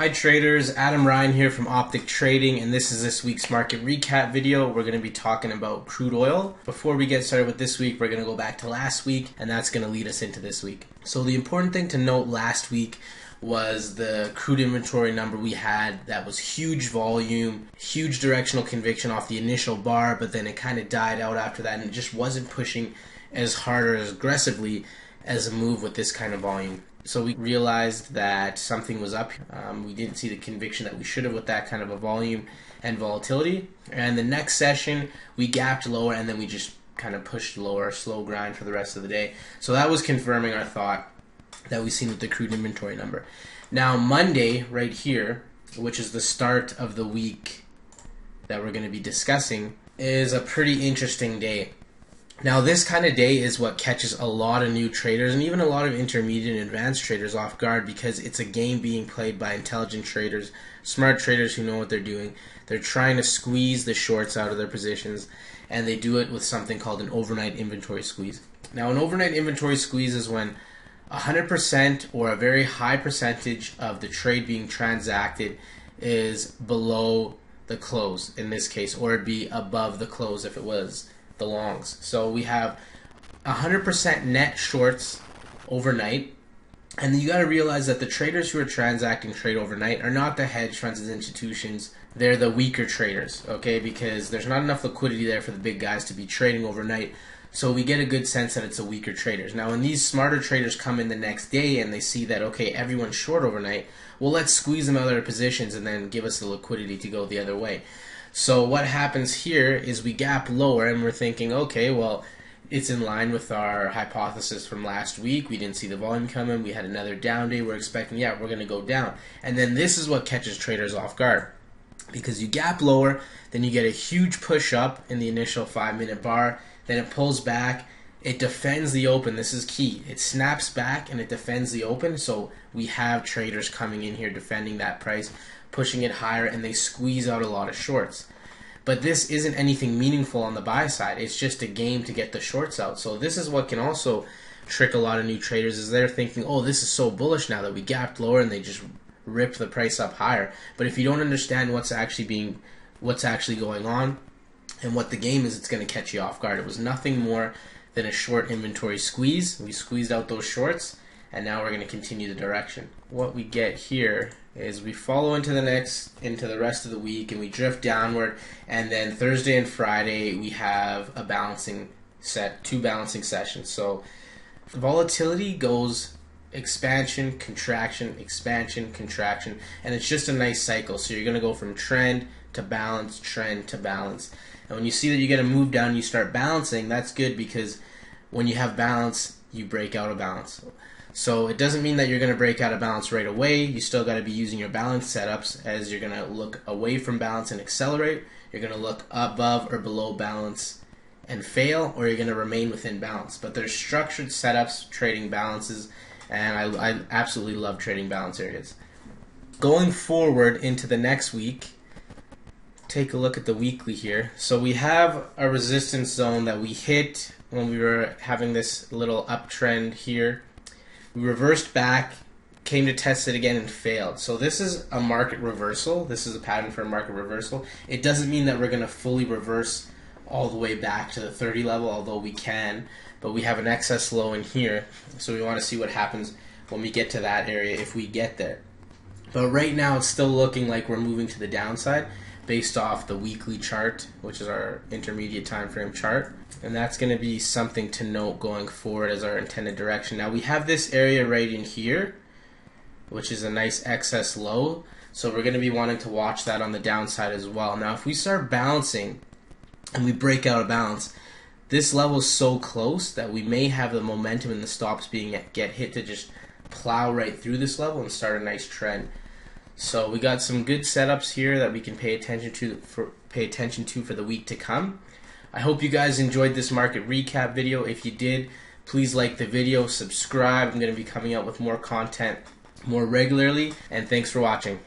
Hi traders, Adam Ryan here from Optic Trading, and this is this week's market recap video. We're going to be talking about crude oil. Before we get started with this week, we're going to go back to last week, and that's going to lead us into this week. So the important thing to note last week was the crude inventory number we had. That was huge volume, huge directional conviction off the initial bar, but then it kind of died out after that, and it just wasn't pushing as hard or as aggressively as a move with this kind of volume. So we realized that something was up. We didn't see the conviction that we should have with that kind of a volume and volatility. And the next session, we gapped lower and then we just kind of pushed lower, slow grind for the rest of the day. So that was confirming our thought that we've seen with the crude inventory number. Now Monday, right here, which is the start of the week that we're going to be discussing, is a pretty interesting day. Now this kind of day is what catches a lot of new traders and even a lot of intermediate and advanced traders off guard, because it's a game being played by intelligent traders, smart traders who know what they're doing. They're trying to squeeze the shorts out of their positions, and they do it with something called an overnight inventory squeeze. Now an overnight inventory squeeze is when 100% or a very high percentage of the trade being transacted is below the close in this case, or it'd be above the close if it was the longs. So we have 100% net shorts overnight, and you got to realize that the traders who are transacting trade overnight are not the hedge funds and institutions. They're the weaker traders, okay, because there's not enough liquidity there for the big guys to be trading overnight. So we get a good sense that it's the weaker traders. Now when these smarter traders come in the next day and they see that, okay, everyone's short overnight, well, let's squeeze them out of their positions and then give us the liquidity to go the other way. So what happens here is we gap lower and we're thinking, okay, well, it's in line with our hypothesis from last week. We didn't see the volume coming. We had another down day. We're expecting, yeah, we're going to go down. And then this is what catches traders off guard, because you gap lower, then you get a huge push up in the initial 5-minute bar, then it pulls back, it defends the open. This is key. It snaps back and it defends the open. So we have traders coming in here defending that price, pushing it higher, and they squeeze out a lot of shorts. But this isn't anything meaningful on the buy side. It's just a game to get the shorts out. So this is what can also trick a lot of new traders, is they're thinking, oh, this is so bullish now that we gapped lower, and they just rip the price up higher. But if you don't understand what's actually going on and what the game is, it's going to catch you off guard. It was nothing more than a short inventory squeeze. We squeezed out those shorts, and now we're going to continue the direction. What we get here is we follow into the rest of the week, and we drift downward, and then Thursday and Friday we have a two balancing sessions. So volatility goes expansion, contraction, and it's just a nice cycle. So you're going to go from trend to balance, trend to balance. And when you see that you get a move down, you start balancing. That's good, because when you have balance, you break out of balance. So it doesn't mean that you're going to break out of balance right away. You still got to be using your balance setups, as you're going to look away from balance and accelerate. You're going to look above or below balance and fail, or you're going to remain within balance. But there's structured setups trading balances, and I absolutely love trading balance areas. Going forward into the next week, take a look at the weekly here. So we have a resistance zone that we hit when we were having this little uptrend here. We reversed back, came to test it again, and failed. So this is a market reversal. This is a pattern for a market reversal. It doesn't mean that we're going to fully reverse all the way back to the 30 level, although we can. But we have an excess low in here, so we want to see what happens when we get to that area, if we get there. But right now it's still looking like we're moving to the downside based off the weekly chart, which is our intermediate time frame chart. And that's going to be something to note going forward as our intended direction. Now we have this area right in here, which is a nice excess low. So we're going to be wanting to watch that on the downside as well. Now if we start balancing and we break out of balance, this level is so close that we may have the momentum in the stops get hit to just plow right through this level and start a nice trend. So we got some good setups here that we can pay attention to for the week to come. I hope you guys enjoyed this market recap video. If you did, please like the video, subscribe. I'm going to be coming out with more content more regularly, and thanks for watching.